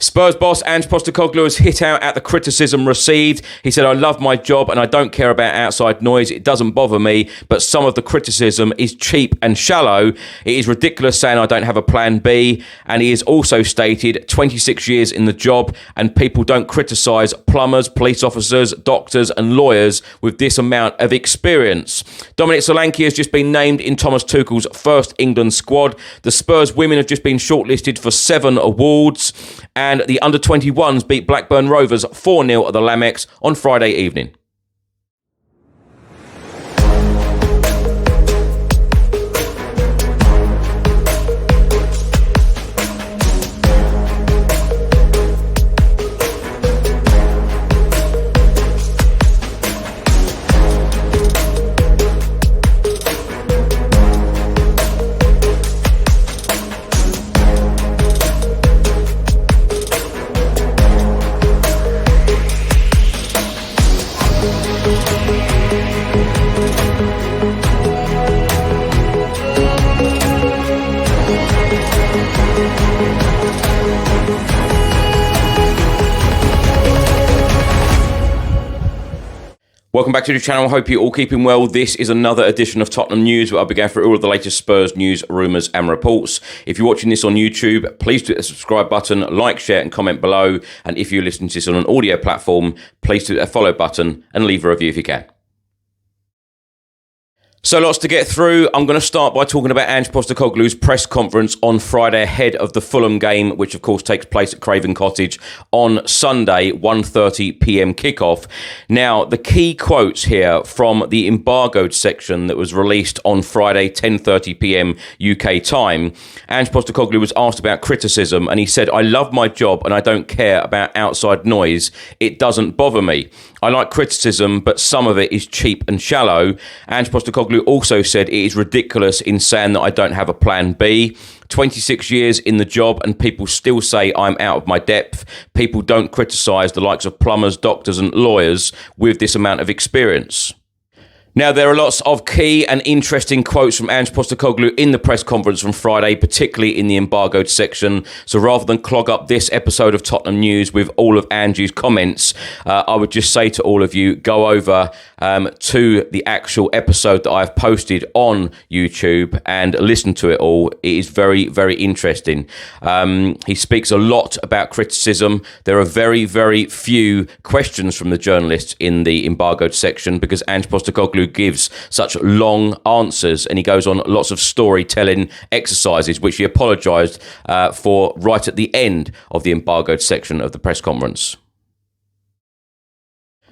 Spurs boss Ange Postecoglou has hit out at the criticism received. He said, "I love my job and I don't care about outside noise. It doesn't bother me, but some of the criticism is cheap and shallow. It is ridiculous saying I don't have a plan B." And he has also stated 26 years in the job and people don't criticise plumbers, police officers, doctors and lawyers with this amount of experience. Dominic Solanke has just been named in Thomas Tuchel's first England squad. The Spurs women have just been shortlisted for 7 awards. And the under-21's beat Blackburn Rovers 4-0 at the Lamex on Friday evening. Welcome back to the channel. I hope you're all keeping well. This is another edition of Tottenham News, where I'll be going through all of the latest Spurs news, rumours and reports. If you're watching this on YouTube, please hit the subscribe button, like, share and comment below. And if you're listening to this on an audio platform, please hit a follow button and leave a review if you can. So lots to get through. I'm going to start by talking about Ange Postecoglou's press conference on Friday ahead of the Fulham game, which of course takes place at Craven Cottage on Sunday, 1:30 p.m. kickoff. Now, the key quotes here from the embargoed section that was released on Friday, 10:30 p.m. UK time. Ange Postecoglou was asked about criticism and he said, "I love my job and I don't care about outside noise. It doesn't bother me. I like criticism, but some of it is cheap and shallow." Ange Postecoglou also said it is ridiculous in saying that I don't have a plan B. 26 years in the job and people still say I'm out of my depth. People don't criticise the likes of plumbers, doctors and lawyers with this amount of experience. Now, there are lots of key and interesting quotes from Ange Postecoglou in the press conference from Friday, particularly in the embargoed section. So rather than clog up this episode of Tottenham News with all of Ange's comments, I would just say to all of you, go over to the actual episode that I've posted on YouTube and listen to it all. It is very, very interesting. He speaks a lot about criticism. There are very, very few questions from the journalists in the embargoed section because Ange Postecoglou gives such long answers and he goes on lots of storytelling exercises, which he apologised for right at the end of the embargoed section of the press conference.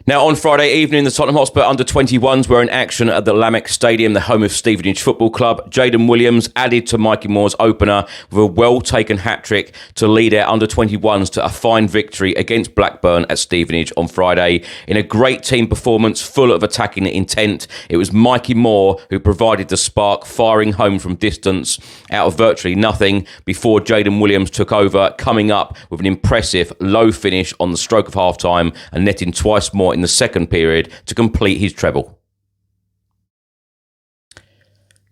Now, on Friday evening, the Tottenham Hotspur under-21s were in action at the Lamex Stadium, the home of Stevenage Football Club. Jayden Williams added to Mikey Moore's opener with a well-taken hat-trick to lead our under-21s to a fine victory against Blackburn at Stevenage on Friday. In a great team performance full of attacking intent, it was Mikey Moore who provided the spark, firing home from distance out of virtually nothing before Jayden Williams took over, coming up with an impressive low finish on the stroke of half-time and netting twice more in the second period to complete his treble.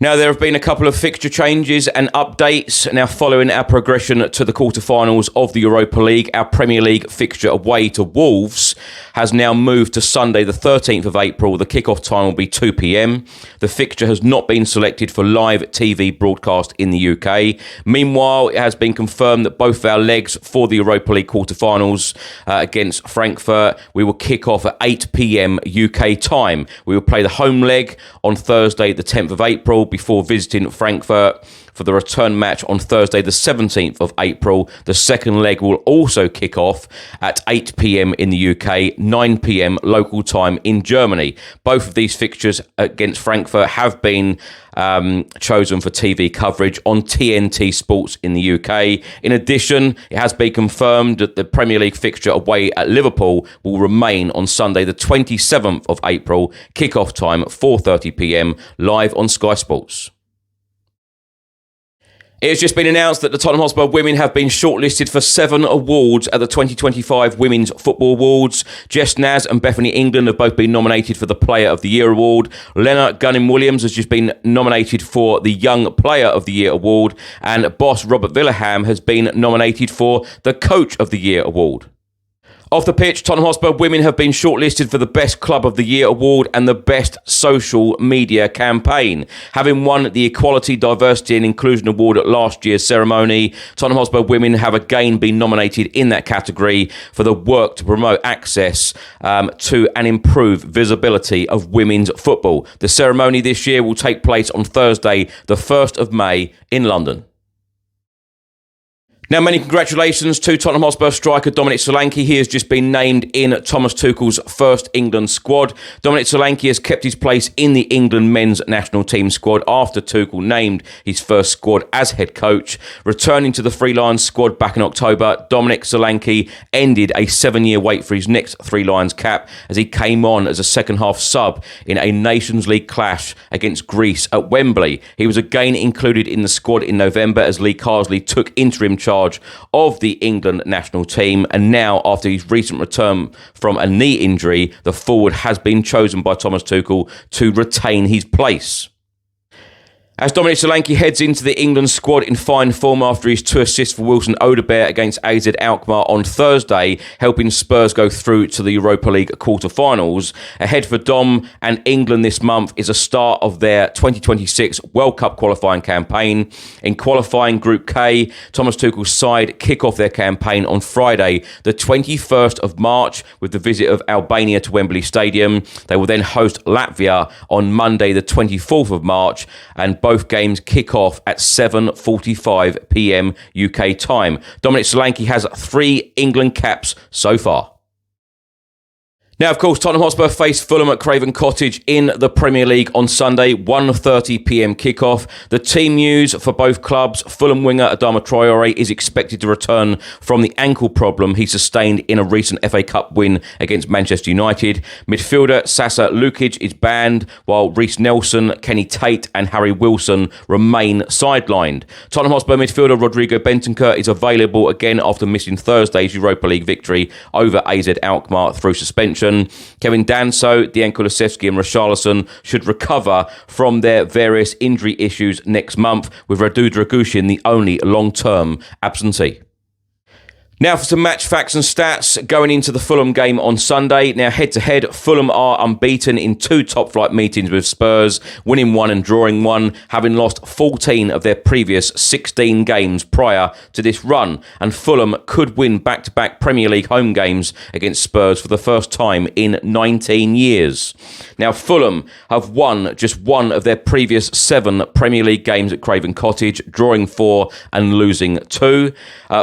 Now, there have been a couple of fixture changes and updates. Now, following our progression to the quarterfinals of the Europa League, our Premier League fixture away to Wolves has now moved to Sunday, the 13th of April. The kickoff time will be 2 p.m. The fixture has not been selected for live TV broadcast in the UK. Meanwhile, it has been confirmed that both our legs for the Europa League quarterfinals against Frankfurt, we will kick off at 8 p.m. UK time. We will play the home leg on Thursday, the 10th of April, before visiting Frankfurt for the return match on Thursday the 17th of April. The second leg will also kick off at 8 p.m. in the UK, 9 p.m. local time in Germany. Both of these fixtures against Frankfurt have been chosen for TV coverage on TNT Sports in the UK. In addition, it has been confirmed that the Premier League fixture away at Liverpool will remain on Sunday the 27th of April, kick-off time at 4:30 p.m, live on Sky Sports. It has just been announced that the Tottenham Hotspur women have been shortlisted for 7 awards at the 2025 Women's Football Awards. Jess Naz and Bethany England have both been nominated for the Player of the Year award. Lena Gunning-Williams has just been nominated for the Young Player of the Year award. And boss Robert Villaham has been nominated for the Coach of the Year award. Off the pitch, Tottenham Hotspur women have been shortlisted for the Best Club of the Year award and the Best Social Media Campaign. Having won the Equality, Diversity and Inclusion award at last year's ceremony, Tottenham Hotspur women have again been nominated in that category for the work to promote access to and improve visibility of women's football. The ceremony this year will take place on Thursday, the 1st of May in London. Now, many congratulations to Tottenham Hotspur striker Dominic Solanke. He has just been named in Thomas Tuchel's first England squad. Dominic Solanke has kept his place in the England men's national team squad after Tuchel named his first squad as head coach. Returning to the Three Lions squad back in October, Dominic Solanke ended a 7-year wait for his next Three Lions cap as he came on as a second-half sub in a Nations League clash against Greece at Wembley. He was again included in the squad in November as Lee Carsley took interim charge of the England national team, and now after his recent return from a knee injury, the forward has been chosen by Thomas Tuchel to retain his place. As Dominic Solanke heads into the England squad in fine form after his 2 assists for Wilson Odobert against AZ Alkmaar on Thursday, helping Spurs go through to the Europa League quarter-finals. Ahead for Dom and England this month is a start of their 2026 World Cup qualifying campaign. In qualifying Group K, Thomas Tuchel's side kick off their campaign on Friday, the 21st of March, with the visit of Albania to Wembley Stadium. They will then host Latvia on Monday, the 24th of March, and both games kick off at 7:45 p.m. UK time. Dominic Solanke has 3 England caps so far. Now, of course, Tottenham Hotspur face Fulham at Craven Cottage in the Premier League on Sunday, 1:30 p.m. kickoff. The team news for both clubs: Fulham winger Adama Traore is expected to return from the ankle problem he sustained in a recent FA Cup win against Manchester United. Midfielder Sasa Lukic is banned, while Reece Nelson, Kenny Tate and Harry Wilson remain sidelined. Tottenham Hotspur midfielder Rodrigo Bentancur is available again after missing Thursday's Europa League victory over AZ Alkmaar through suspension. Kevin Danso, Dejan Kulusevski and Richarlison should recover from their various injury issues next month, with Radu Dragushin the only long-term absentee. Now for some match facts and stats going into the Fulham game on Sunday. Now head-to-head, Fulham are unbeaten in 2 top-flight meetings with Spurs, winning 1 and drawing 1, having lost 14 of their previous 16 games prior to this run. And Fulham could win back-to-back Premier League home games against Spurs for the first time in 19 years. Now Fulham have won just 1 of their previous 7 Premier League games at Craven Cottage, drawing 4 and losing 2.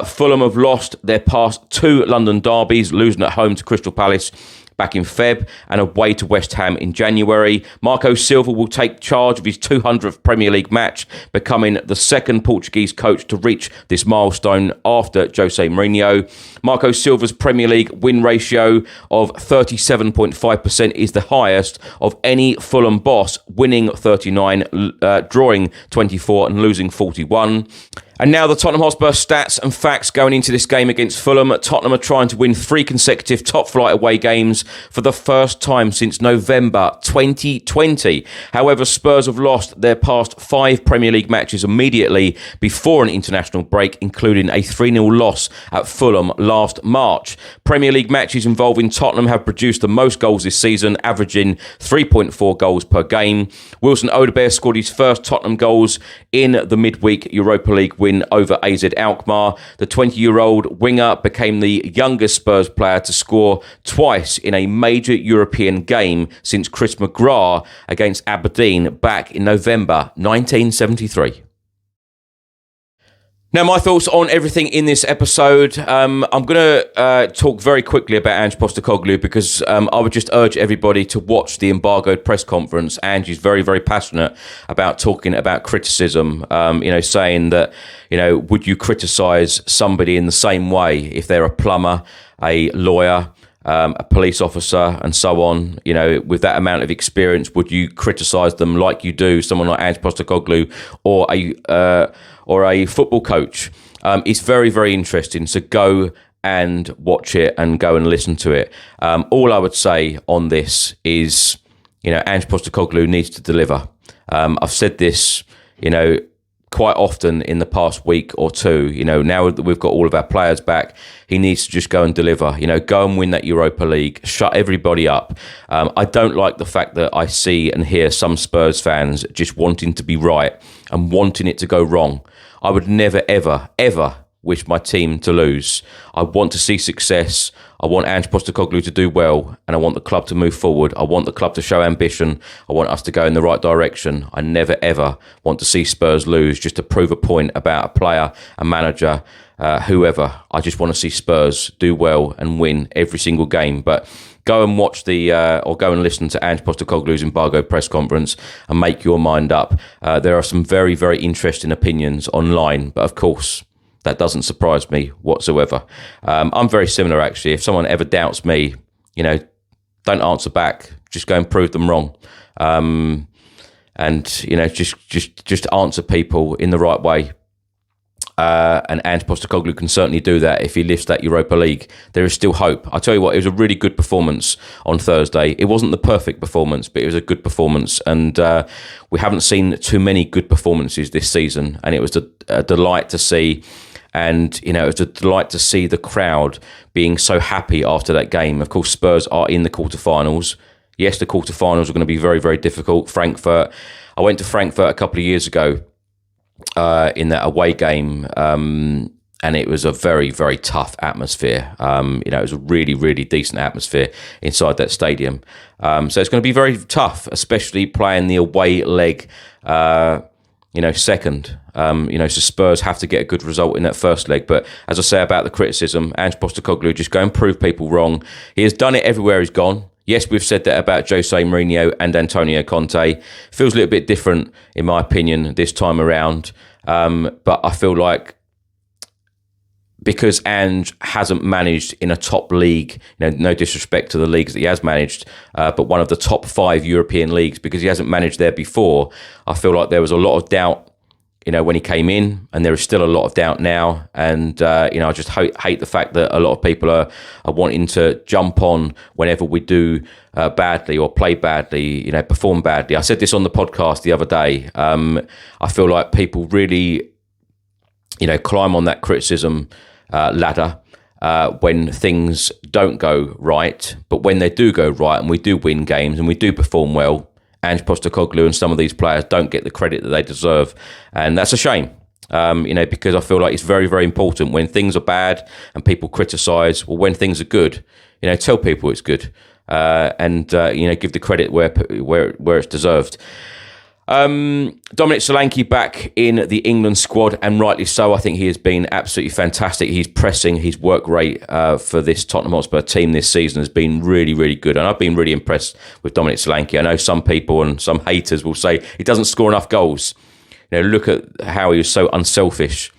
Fulham have lost their past 2 London derbies, losing at home to Crystal Palace back in Feb and away to West Ham in January. Marco Silva will take charge of his 200th Premier League match, becoming the second Portuguese coach to reach this milestone after Jose Mourinho. Marco Silva's Premier League win ratio of 37.5% is the highest of any Fulham boss, winning 39, drawing 24 and losing 41. And now the Tottenham Hotspur stats and facts going into this game against Fulham. Tottenham are trying to win 3 consecutive top-flight away games for the first time since November 2020. However, Spurs have lost their past 5 Premier League matches immediately before an international break, including a 3-0 loss at Fulham last March. Premier League matches involving Tottenham have produced the most goals this season, averaging 3.4 goals per game. Wilson Odobert scored his first Tottenham goals in the midweek Europa League win over AZ Alkmaar. The 20-year-old winger became the youngest Spurs player to score twice in a major European game since Chris McGrath against Aberdeen back in November 1973. Now, my thoughts on everything in this episode. I'm going to talk very quickly about Ange Postecoglou because I would just urge everybody to watch the embargoed press conference. Ange is very, very passionate about talking about criticism, saying that, would you criticise somebody in the same way if they're a plumber, a lawyer, a police officer and so on, with that amount of experience, would you criticise them like you do someone like Ange Postecoglou or a football coach? It's very, very interesting. So go and watch it and go and listen to it. All I would say on this is, Ange Postecoglou needs to deliver. I've said this, quite often in the past week or two. Now that we've got all of our players back, he needs to just go and deliver. Go and win that Europa League, shut everybody up. I don't like the fact that I see and hear some Spurs fans just wanting to be right and wanting it to go wrong. I would never, ever, ever wish my team to lose. I want to see success. I want Ange Postecoglou to do well, and I want the club to move forward. I want the club to show ambition. I want us to go in the right direction. I never, ever want to see Spurs lose just to prove a point about a player, a manager, whoever. I just want to see Spurs do well and win every single game. But go and watch or go and listen to Ange Postecoglou's embargo press conference and make your mind up. There are some very, very interesting opinions online, but of course, that doesn't surprise me whatsoever. I'm very similar, actually. If someone ever doubts me, don't answer back. Just go and prove them wrong. Just answer people in the right way. And Ange Postecoglou can certainly do that if he lifts that Europa League. There is still hope. I'll tell you what, it was a really good performance on Thursday. It wasn't the perfect performance, but it was a good performance. And we haven't seen too many good performances this season. And it was a delight to see. And, it was a delight to see the crowd being so happy after that game. Of course, Spurs are in the quarterfinals. Yes, the quarterfinals are going to be very, very difficult. Frankfurt. I went to Frankfurt a couple of years ago in that away game, and it was a very, very tough atmosphere. It was a really, really decent atmosphere inside that stadium. So it's going to be very tough, especially playing the away leg, second. So Spurs have to get a good result in that first leg. But as I say about the criticism, Ange Postecoglou, just go and prove people wrong. He has done it everywhere he's gone. Yes, we've said that about Jose Mourinho and Antonio Conte. Feels a little bit different, in my opinion, this time around. But I feel like because Ange hasn't managed in a top league, no disrespect to the leagues that he has managed, but one of the top 5 European leagues, because he hasn't managed there before, I feel like there was a lot of doubt when he came in, and there is still a lot of doubt now. And, I just hate the fact that a lot of people are wanting to jump on whenever we do badly or play badly, perform badly. I said this on the podcast the other day. I feel like people really, climb on that criticism ladder when things don't go right. But when they do go right and we do win games and we do perform well, Ange Postecoglou and some of these players don't get the credit that they deserve. And that's a shame, because I feel like it's very, very important when things are bad and people criticise. Well, when things are good, tell people it's good, and give the credit where it's deserved. Dominic Solanke back in the England squad, and rightly so. I think he has been absolutely fantastic. He's pressing. His work rate for this Tottenham Hotspur team this season has been really, really good, and I've been really impressed with Dominic Solanke. I know some people and some haters will say he doesn't score enough goals. Look at how he was so unselfish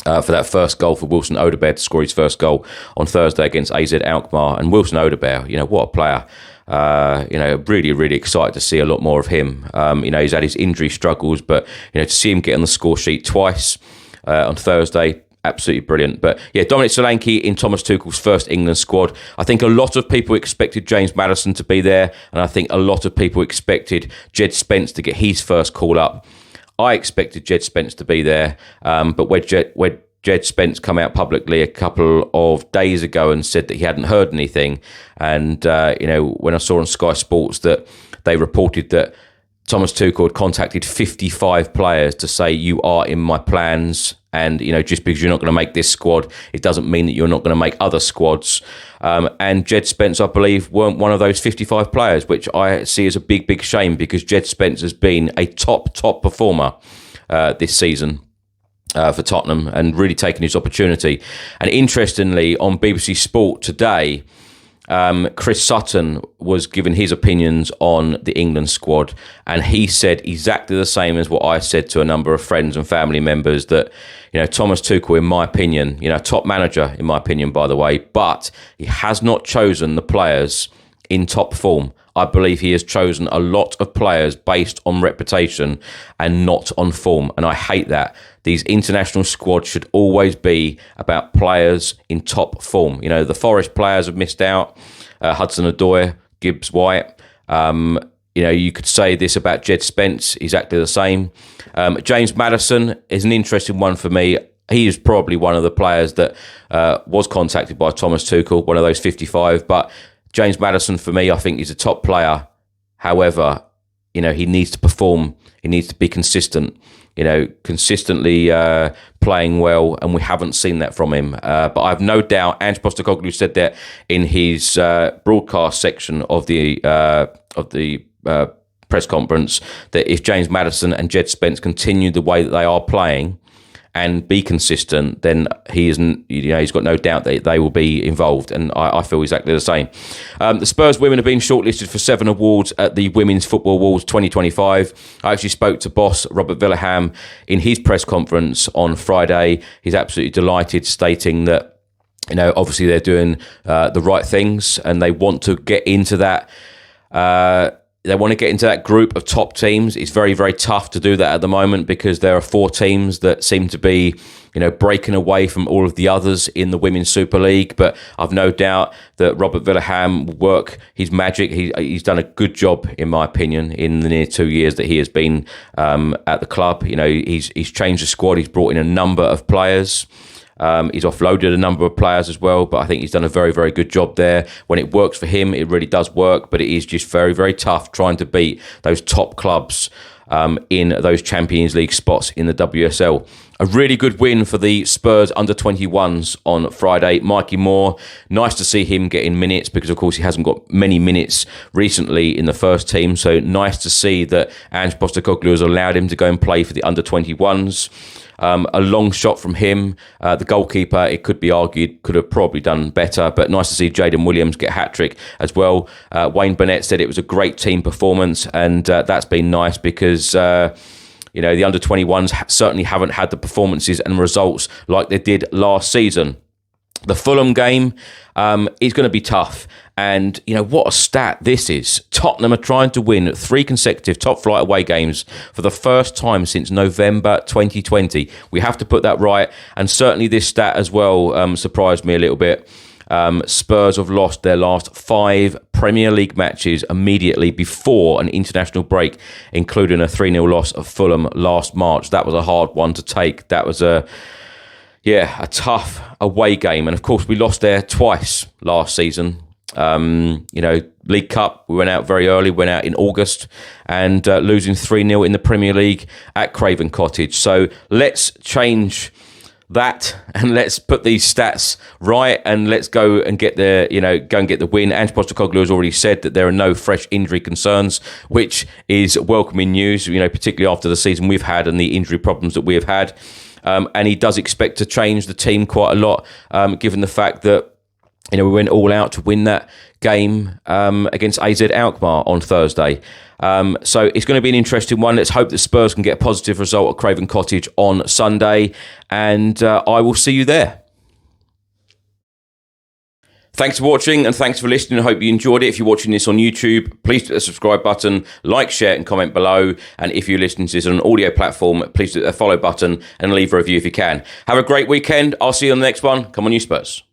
for that first goal for Wilson Odobert to score his first goal on Thursday against AZ Alkmaar. And Wilson Odobert, what a player. Really, really excited to see a lot more of him. He's had his injury struggles, but, to see him get on the score sheet twice on Thursday, absolutely brilliant. But, yeah, Dominic Solanke in Thomas Tuchel's first England squad. I think a lot of people expected James Maddison to be there, and I think a lot of people expected Jed Spence to get his first call up. I expected Jed Spence to be there, but where Jed Spence come out publicly a couple of days ago and said that he hadn't heard anything. And, when I saw on Sky Sports that they reported that Thomas Tuchel had contacted 55 players to say, you are in my plans. And, just because you're not going to make this squad, it doesn't mean that you're not going to make other squads. And Jed Spence, I believe, weren't one of those 55 players, which I see as a big, big shame, because Jed Spence has been a top performer this season. For Tottenham, and really taking his opportunity. And interestingly, on BBC Sport today, Chris Sutton was giving his opinions on the England squad, and he said exactly the same as what I said to a number of friends and family members, that, Thomas Tuchel, in my opinion, top manager, in my opinion, by the way, but he has not chosen the players in top form. I believe he has chosen a lot of players based on reputation and not on form, and I hate that. These international squads should always be about players in top form. The Forest players have missed out. Hudson-Odoi, Gibbs-White. You could say this about Jed Spence, exactly the same. James Maddison is an interesting one for me. He is probably one of the players that was contacted by Thomas Tuchel, one of those 55, but James Maddison, for me, I think he's a top player. However, he needs to perform. He needs to be consistent, consistently playing well, and we haven't seen that from him. But I have no doubt, Ange Postecoglou said that in his broadcast section of the press conference, that if James Maddison and Jed Spence continue the way that they are playing and be consistent, then he's got no doubt that they will be involved, and I feel exactly the same. The Spurs women have been shortlisted for 7 awards at the Women's Football Awards 2025. I actually spoke to boss Robert Villaham in his press conference on Friday. He's absolutely delighted, stating that obviously they're doing the right things, and they want to get into that. They want to get into that group of top teams. It's very, very tough to do that at the moment, because there are 4 teams that seem to be, breaking away from all of the others in the Women's Super League. But I've no doubt that Robert Villaham will work his magic. He's done a good job, in my opinion, in the near 2 years that he has been at the club. He's changed the squad. He's brought in a number of players. He's offloaded a number of players as well, but I think he's done a very, very good job there. When it works for him, it really does work, but it is just very, very tough trying to beat those top clubs in those Champions League spots in the WSL. A really good win for the Spurs under-21s on Friday. Mikey Moore, nice to see him getting minutes, because of course he hasn't got many minutes recently in the first team, so nice to see that Ange Postecoglou has allowed him to go and play for the under-21s. A long shot from him. The goalkeeper, it could be argued, could have probably done better, but nice to see Jaden Williams get a hat-trick as well. Wayne Burnett said it was a great team performance, and that's been nice, because the under-21s certainly haven't had the performances and results like they did last season. The Fulham game is going to be tough. And, what a stat this is. Tottenham are trying to win 3 consecutive top-flight away games for the first time since November 2020. We have to put that right. And certainly this stat as well surprised me a little bit. Spurs have lost their last 5 Premier League matches immediately before an international break, including a 3-0 loss of Fulham last March. That was a hard one to take. That was a tough away game. And, of course, we lost there twice last season. League Cup, we went out very early, went out in August, and losing 3-0 in the Premier League at Craven Cottage. So let's change that, and let's put these stats right, and let's go and get the win. Ange Postecoglou has already said that there are no fresh injury concerns, which is welcoming news, particularly after the season we've had and the injury problems that we have had. And he does expect to change the team quite a lot, given the fact that we went all out to win that game against AZ Alkmaar on Thursday. So it's going to be an interesting one. Let's hope that Spurs can get a positive result at Craven Cottage on Sunday, and I will see you there. Thanks for watching, and thanks for listening. I hope you enjoyed it. If you're watching this on YouTube, please hit the subscribe button, like, share, and comment below. And if you're listening to this on an audio platform, please hit the follow button and leave a review if you can. Have a great weekend. I'll see you on the next one. Come on, you Spurs.